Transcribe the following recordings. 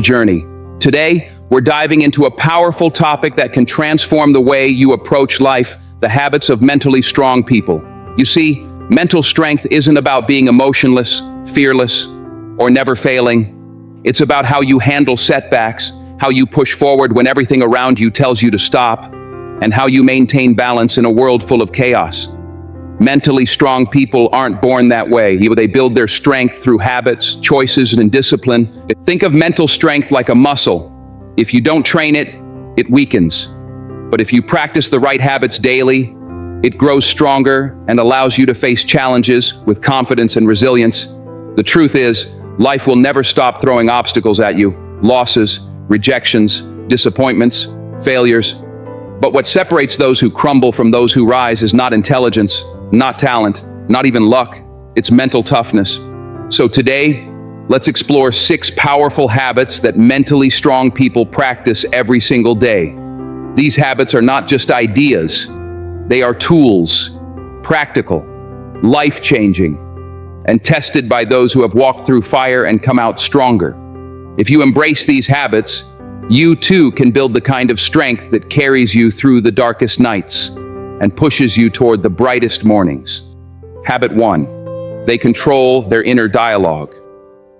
journey. Today, we're diving into a powerful topic that can transform the way you approach life, the habits of mentally strong people. You see, mental strength isn't about being emotionless, fearless, or never failing. It's about how you handle setbacks, how you push forward when everything around you tells you to stop, and how you maintain balance in a world full of chaos. Mentally strong people aren't born that way. They build their strength through habits, choices, and discipline. Think of mental strength like a muscle. If you don't train it, it weakens. But if you practice the right habits daily, it grows stronger and allows you to face challenges with confidence and resilience. The truth is, life will never stop throwing obstacles at you: losses, rejections, disappointments, failures. But what separates those who crumble from those who rise is not intelligence, not talent, not even luck. It's mental toughness. So today, let's explore 6 powerful habits that mentally strong people practice every single day. These habits are not just ideas. They are tools, practical, life-changing, and tested by those who have walked through fire and come out stronger. If you embrace these habits, you too can build the kind of strength that carries you through the darkest nights and pushes you toward the brightest mornings. Habit 1. They control their inner dialogue.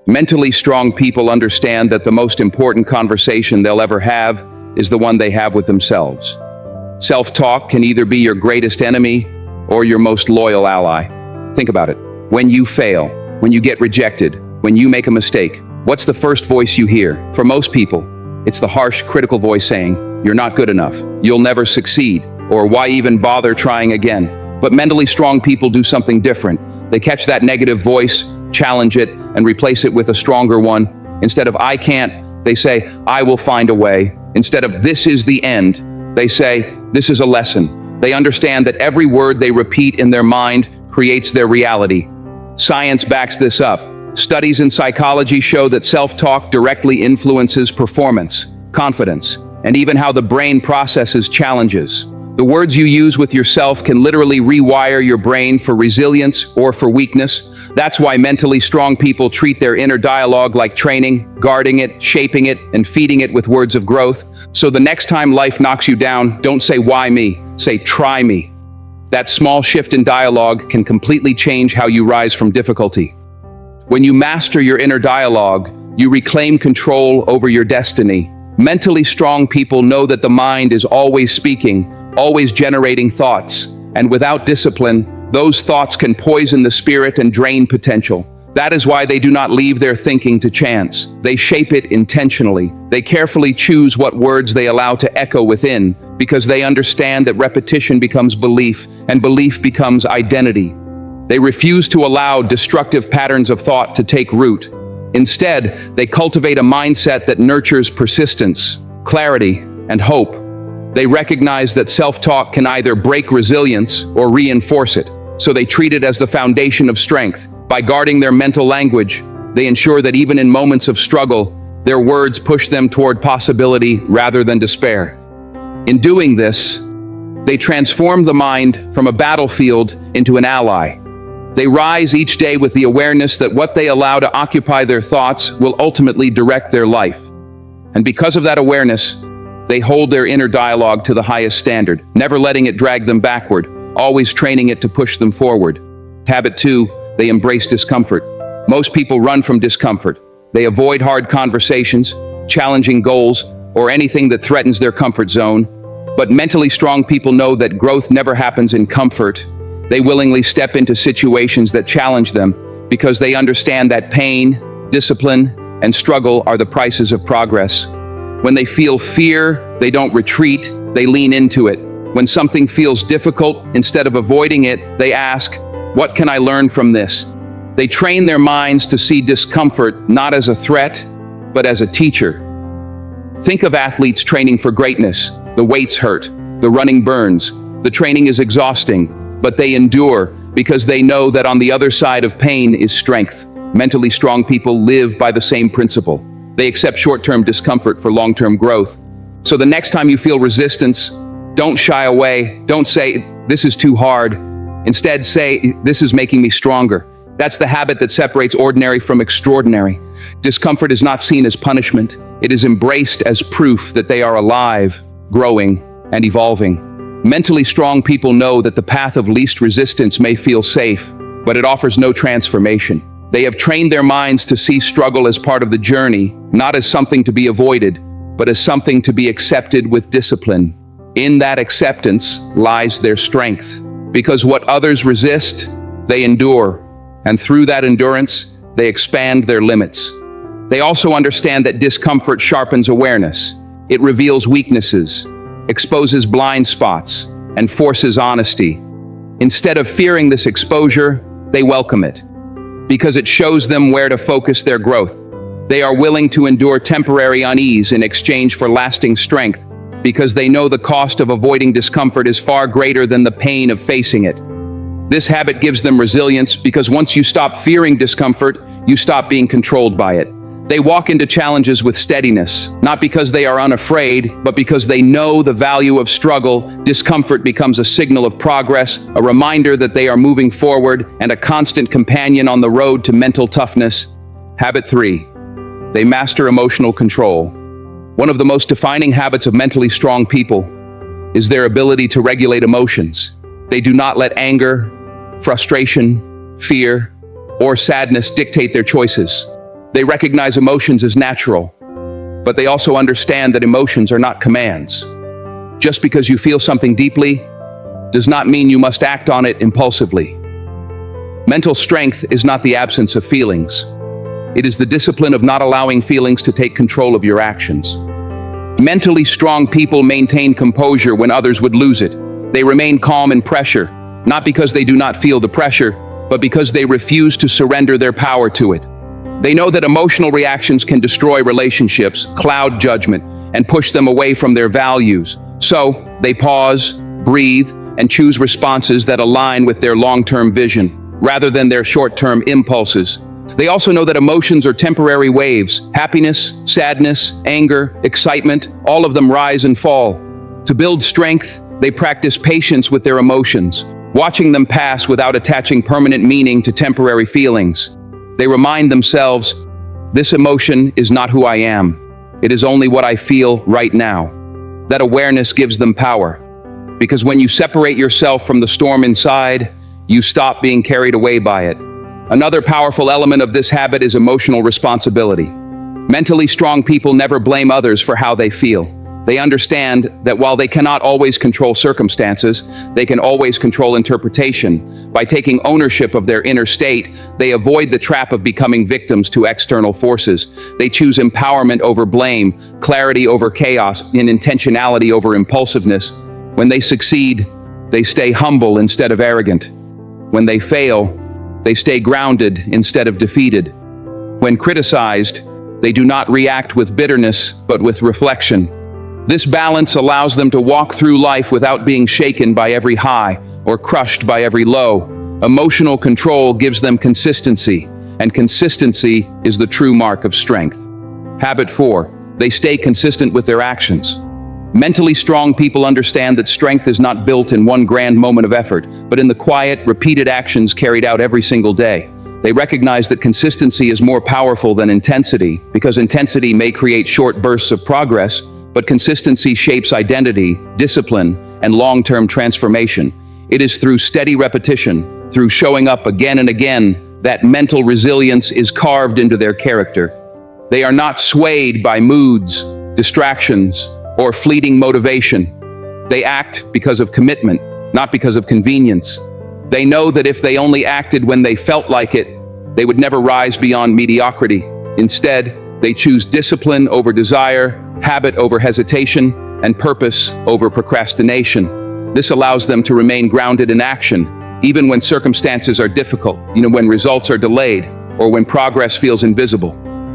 Mentally strong people understand that the most important conversation they'll ever have is the one they have with themselves. Self-talk can either be your greatest enemy or your most loyal ally. Think about it. When you fail, when you get rejected, when you make a mistake, what's the first voice you hear? For most people, it's the harsh, critical voice saying, "You're not good enough, you'll never succeed," or "Why even bother trying again?" But mentally strong people do something different. They catch that negative voice, challenge it, and replace it with a stronger one. Instead of "I can't," they say, "I will find a way." Instead of "This is the end," they say, "This is a lesson." They understand that every word they repeat in their mind creates their reality. Science backs this up. Studies in psychology show that self-talk directly influences performance, confidence, and even how the brain processes challenges. The words you use with yourself can literally rewire your brain for resilience or for weakness. That's why mentally strong people treat their inner dialogue like training, guarding it, shaping it, and feeding it with words of growth. So the next time life knocks you down, don't say "Why me?" Say "Try me." That small shift in dialogue can completely change how you rise from difficulty. When you master your inner dialogue, you reclaim control over your destiny. Mentally strong people know that the mind is always speaking, always generating thoughts, and without discipline, those thoughts can poison the spirit and drain potential. That is why they do not leave their thinking to chance. They shape it intentionally. They carefully choose what words they allow to echo within, because they understand that repetition becomes belief, and belief becomes identity. They refuse to allow destructive patterns of thought to take root. Instead, they cultivate a mindset that nurtures persistence, clarity, and hope. They recognize that self-talk can either break resilience or reinforce it, so they treat it as the foundation of strength. By guarding their mental language, they ensure that even in moments of struggle, their words push them toward possibility rather than despair. In doing this, they transform the mind from a battlefield into an ally. They rise each day with the awareness that what they allow to occupy their thoughts will ultimately direct their life. And because of that awareness, they hold their inner dialogue to the highest standard, never letting it drag them backward, always training it to push them forward. Habit 2, they embrace discomfort. Most people run from discomfort. They avoid hard conversations, challenging goals, or anything that threatens their comfort zone. But mentally strong people know that growth never happens in comfort. They willingly step into situations that challenge them because they understand that pain, discipline, and struggle are the prices of progress. When they feel fear, they don't retreat, they lean into it. When something feels difficult, instead of avoiding it, they ask, "What can I learn from this?" They train their minds to see discomfort not as a threat, but as a teacher. Think of athletes training for greatness. The weights hurt, the running burns, the training is exhausting, but they endure because they know that on the other side of pain is strength. Mentally strong people live by the same principle. They accept short-term discomfort for long-term growth. So the next time you feel resistance, don't shy away. Don't say, "This is too hard." Instead, say, "This is making me stronger." That's the habit that separates ordinary from extraordinary. Discomfort is not seen as punishment. It is embraced as proof that they are alive, growing, and evolving. Mentally strong people know that the path of least resistance may feel safe, but it offers no transformation. They have trained their minds to see struggle as part of the journey, not as something to be avoided, but as something to be accepted with discipline. In that acceptance lies their strength, because what others resist, they endure, and through that endurance, they expand their limits. They also understand that discomfort sharpens awareness. It reveals weaknesses, exposes blind spots, and forces honesty. Instead of fearing this exposure, they welcome it, because it shows them where to focus their growth. They are willing to endure temporary unease in exchange for lasting strength, because they know the cost of avoiding discomfort is far greater than the pain of facing it. This habit gives them resilience because once you stop fearing discomfort, you stop being controlled by it. They walk into challenges with steadiness, not because they are unafraid, but because they know the value of struggle. Discomfort becomes a signal of progress, a reminder that they are moving forward, and a constant companion on the road to mental toughness. Habit 3. They master emotional control. One of the most defining habits of mentally strong people is their ability to regulate emotions. They do not let anger, frustration, fear, or sadness dictate their choices. They recognize emotions as natural, but they also understand that emotions are not commands. Just because you feel something deeply does not mean you must act on it impulsively. Mental strength is not the absence of feelings. It is the discipline of not allowing feelings to take control of your actions. Mentally strong people maintain composure when others would lose it. They remain calm in pressure, not because they do not feel the pressure, but because they refuse to surrender their power to it. They know that emotional reactions can destroy relationships, cloud judgment, and push them away from their values. So, they pause, breathe, and choose responses that align with their long-term vision, rather than their short-term impulses. They also know that emotions are temporary waves. Happiness, sadness, anger, excitement, all of them rise and fall. To build strength, they practice patience with their emotions, watching them pass without attaching permanent meaning to temporary feelings. They remind themselves, this emotion is not who I am. It is only what I feel right now. That awareness gives them power, because when you separate yourself from the storm inside, you stop being carried away by it. Another powerful element of this habit is emotional responsibility. Mentally strong people never blame others for how they feel. They understand that while they cannot always control circumstances, they can always control interpretation. By taking ownership of their inner state, they avoid the trap of becoming victims to external forces. They choose empowerment over blame, clarity over chaos, and intentionality over impulsiveness. When they succeed, they stay humble instead of arrogant. When they fail, they stay grounded instead of defeated. When criticized, they do not react with bitterness, but with reflection. This balance allows them to walk through life without being shaken by every high or crushed by every low. Emotional control gives them consistency, and consistency is the true mark of strength. Habit 4. They stay consistent with their actions. Mentally strong people understand that strength is not built in one grand moment of effort, but in the quiet, repeated actions carried out every single day. They recognize that consistency is more powerful than intensity, because intensity may create short bursts of progress, but consistency shapes identity, discipline, and long-term transformation. It is through steady repetition, through showing up again and again, that mental resilience is carved into their character. They are not swayed by moods, distractions, or fleeting motivation. They act because of commitment, not because of convenience. They know that if they only acted when they felt like it, they would never rise beyond mediocrity. Instead, they choose discipline over desire, habit over hesitation, and purpose over procrastination. This allows them to remain grounded in action, even when circumstances are difficult, when results are delayed, or when progress feels invisible.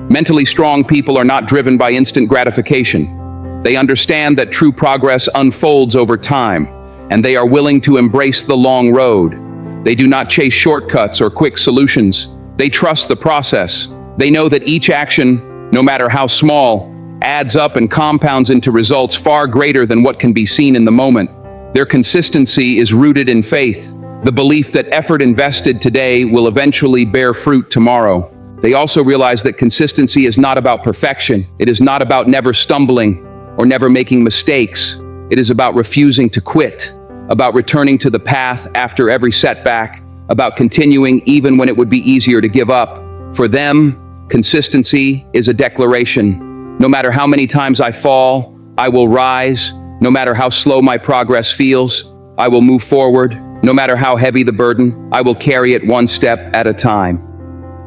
Mentally strong people are not driven by instant gratification. They understand that true progress unfolds over time, and they are willing to embrace the long road. They do not chase shortcuts or quick solutions. They trust the process. They know that each action, no matter how small, adds up and compounds into results far greater than what can be seen in the moment. Their consistency is rooted in faith, the belief that effort invested today will eventually bear fruit tomorrow. They also realize that consistency is not about perfection. It is not about never stumbling or never making mistakes. It is about refusing to quit, about returning to the path after every setback, about continuing even when it would be easier to give up. For them, consistency is a declaration. No matter how many times I fall, I will rise. No matter how slow my progress feels, I will move forward. No matter how heavy the burden, I will carry it one step at a time.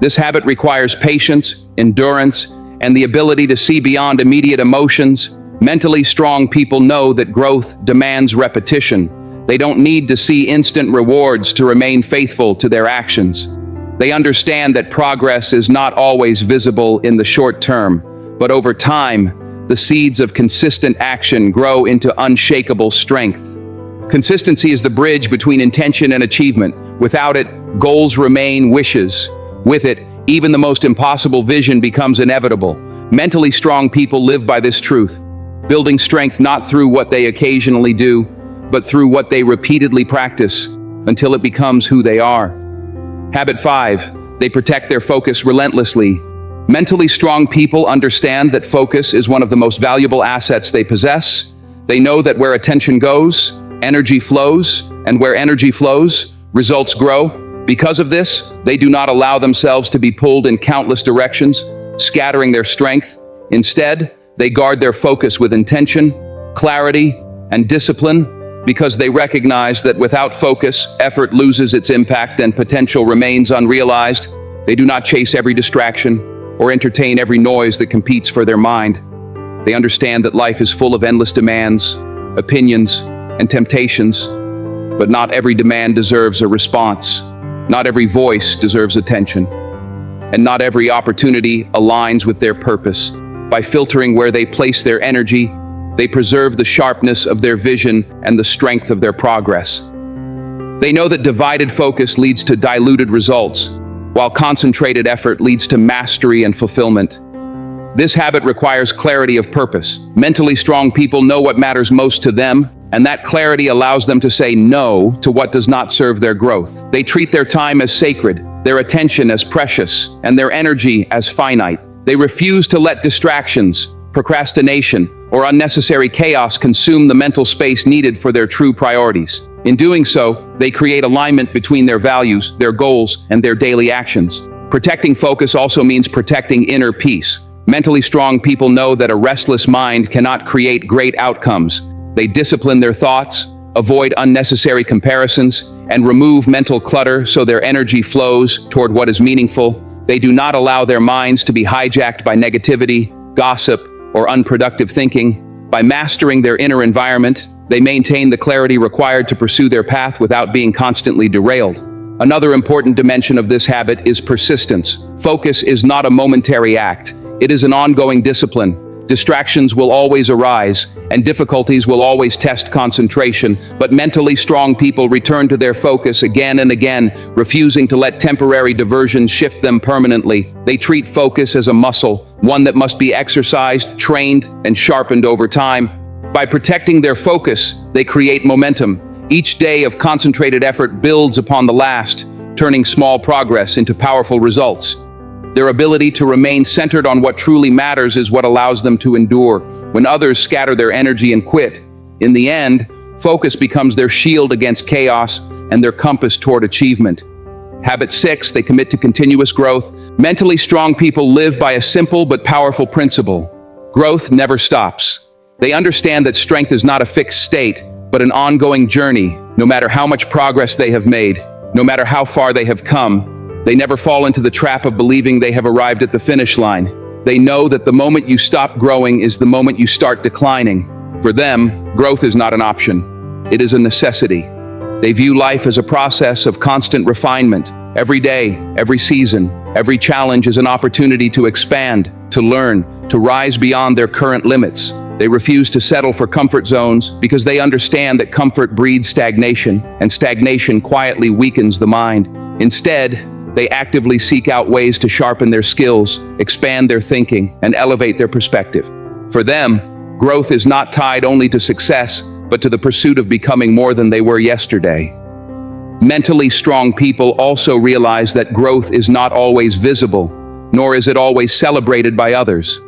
This habit requires patience, endurance, and the ability to see beyond immediate emotions. Mentally strong people know that growth demands repetition. They don't need to see instant rewards to remain faithful to their actions. They understand that progress is not always visible in the short term, but over time, the seeds of consistent action grow into unshakable strength. Consistency is the bridge between intention and achievement. Without it, goals remain wishes. With it, even the most impossible vision becomes inevitable. Mentally strong people live by this truth, building strength not through what they occasionally do, but through what they repeatedly practice until it becomes who they are. Habit 5. They protect their focus relentlessly. Mentally strong people understand that focus is one of the most valuable assets they possess. They know that where attention goes, energy flows, and where energy flows, results grow. Because of this, they do not allow themselves to be pulled in countless directions, scattering their strength. Instead, they guard their focus with intention, clarity, and discipline, because they recognize that without focus, effort loses its impact and potential remains unrealized. They do not chase every distraction or entertain every noise that competes for their mind. They understand that life is full of endless demands, opinions, and temptations, but not every demand deserves a response. Not every voice deserves attention, and not every opportunity aligns with their purpose. By filtering where they place their energy, they preserve the sharpness of their vision and the strength of their progress. They know that divided focus leads to diluted results, while concentrated effort leads to mastery and fulfillment. This habit requires clarity of purpose. Mentally strong people know what matters most to them, and that clarity allows them to say no to what does not serve their growth. They treat their time as sacred, their attention as precious, and their energy as finite. They refuse to let distractions, procrastination, or unnecessary chaos consume the mental space needed for their true priorities. In doing so, they create alignment between their values, their goals, and their daily actions. Protecting focus also means protecting inner peace. Mentally strong people know that a restless mind cannot create great outcomes. They discipline their thoughts, avoid unnecessary comparisons, and remove mental clutter so their energy flows toward what is meaningful. They do not allow their minds to be hijacked by negativity, gossip, or unproductive thinking. By mastering their inner environment, they maintain the clarity required to pursue their path without being constantly derailed. Another important dimension of this habit is persistence. Focus is not a momentary act. It is an ongoing discipline. Distractions will always arise, and difficulties will always test concentration, but mentally strong people return to their focus again and again, refusing to let temporary diversions shift them permanently. They treat focus as a muscle, one that must be exercised, trained, and sharpened over time. By protecting their focus, they create momentum. Each day of concentrated effort builds upon the last, turning small progress into powerful results. Their ability to remain centered on what truly matters is what allows them to endure when others scatter their energy and quit. In the end, focus becomes their shield against chaos and their compass toward achievement. Habit 6, they commit to continuous growth. Mentally strong people live by a simple but powerful principle. Growth never stops. They understand that strength is not a fixed state, but an ongoing journey. No matter how much progress they have made, no matter how far they have come, they never fall into the trap of believing they have arrived at the finish line. They know that the moment you stop growing is the moment you start declining. For them, growth is not an option. It is a necessity. They view life as a process of constant refinement. Every day, every season, every challenge is an opportunity to expand, to learn, to rise beyond their current limits. They refuse to settle for comfort zones because they understand that comfort breeds stagnation, and stagnation quietly weakens the mind. Instead, they actively seek out ways to sharpen their skills, expand their thinking, and elevate their perspective. For them, growth is not tied only to success, but to the pursuit of becoming more than they were yesterday. Mentally strong people also realize that growth is not always visible. nor is it always celebrated by others.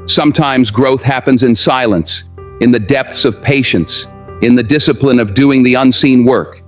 Sometimes growth happens in silence, in the depths of patience, in the discipline of doing the unseen work.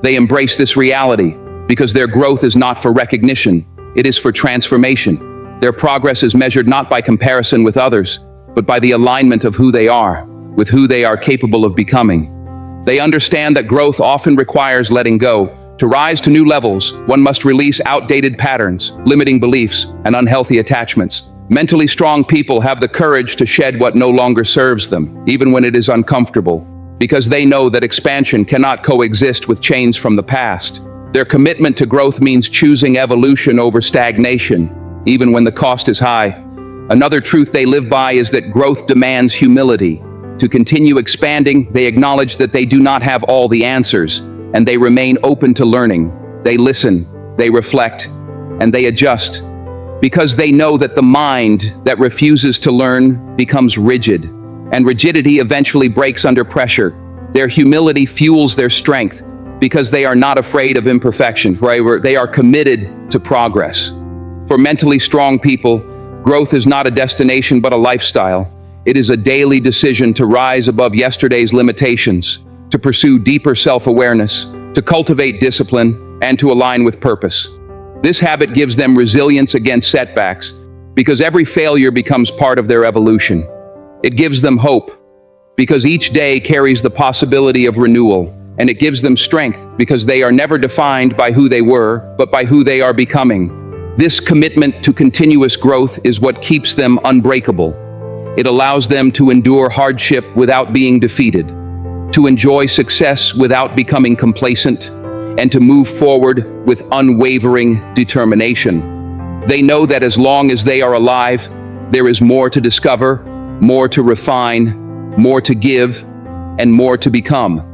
They embrace this reality because their growth is not for recognition, it is for transformation. Their progress is measured not by comparison with others, but by the alignment of who they are, with who they are capable of becoming. They understand that growth often requires letting go. To rise to new levels, one must release outdated patterns, limiting beliefs, and unhealthy attachments. Mentally strong people have the courage to shed what no longer serves them, even when it is uncomfortable, because they know that expansion cannot coexist with chains from the past. Their commitment to growth means choosing evolution over stagnation, even when the cost is high. Another truth they live by is that growth demands humility. To continue expanding, they acknowledge that they do not have all the answers, and they remain open to learning. They listen, they reflect, and they adjust, because they know that the mind that refuses to learn becomes rigid, and rigidity eventually breaks under pressure. Their humility fuels their strength, because they are not afraid of imperfection, for they are committed to progress. For mentally strong people, growth is not a destination but a lifestyle. It is a daily decision to rise above yesterday's limitations, to pursue deeper self-awareness, to cultivate discipline, and to align with purpose. This habit gives them resilience against setbacks, because every failure becomes part of their evolution. It gives them hope, because each day carries the possibility of renewal, and it gives them strength, because they are never defined by who they were, but by who they are becoming. This commitment to continuous growth is what keeps them unbreakable. It allows them to endure hardship without being defeated, to enjoy success without becoming complacent, and to move forward with unwavering determination. They know that as long as they are alive, there is more to discover, more to refine, more to give, and more to become.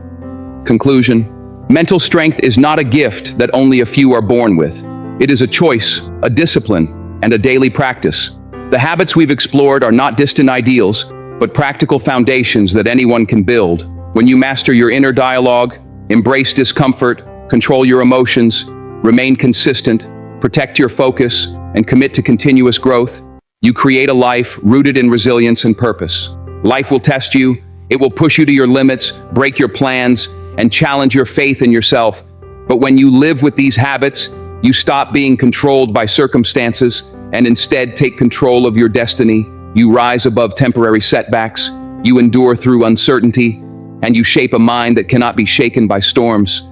Conclusion: mental strength is not a gift that only a few are born with. It is a choice, a discipline, and a daily practice. The habits we've explored are not distant ideals, but practical foundations that anyone can build. When you master your inner dialogue, embrace discomfort, control your emotions, remain consistent, protect your focus, and commit to continuous growth, you create a life rooted in resilience and purpose. Life will test you, it will push you to your limits, break your plans, and challenge your faith in yourself. But when you live with these habits, you stop being controlled by circumstances and instead take control of your destiny. You rise above temporary setbacks, you endure through uncertainty, and you shape a mind that cannot be shaken by storms.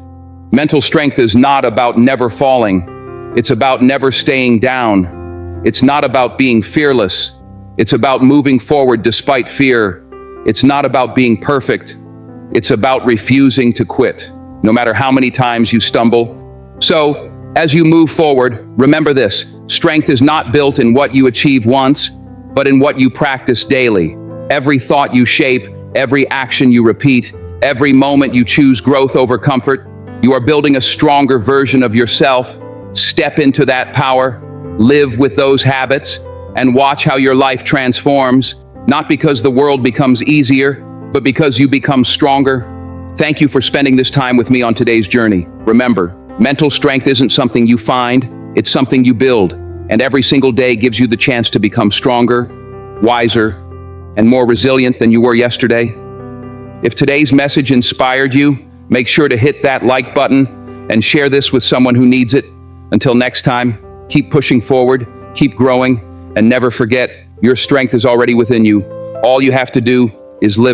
Mental strength is not about never falling. It's about never staying down. It's not about being fearless. It's about moving forward despite fear. It's not about being perfect. It's about refusing to quit, no matter how many times you stumble. So, as you move forward, remember this: strength is not built in what you achieve once, but in what you practice daily. Every thought you shape, every action you repeat, every moment you choose growth over comfort, you are building a stronger version of yourself. Step into that power, live with those habits, and watch how your life transforms, not because the world becomes easier, but because you become stronger. Thank you for spending this time with me on today's journey. Remember, mental strength isn't something you find, it's something you build, and every single day gives you the chance to become stronger, wiser, and more resilient than you were yesterday. If today's message inspired you, make sure to hit that like button and share this with someone who needs it. Until next time, keep pushing forward, keep growing, and never forget, your strength is already within you. All you have to do is live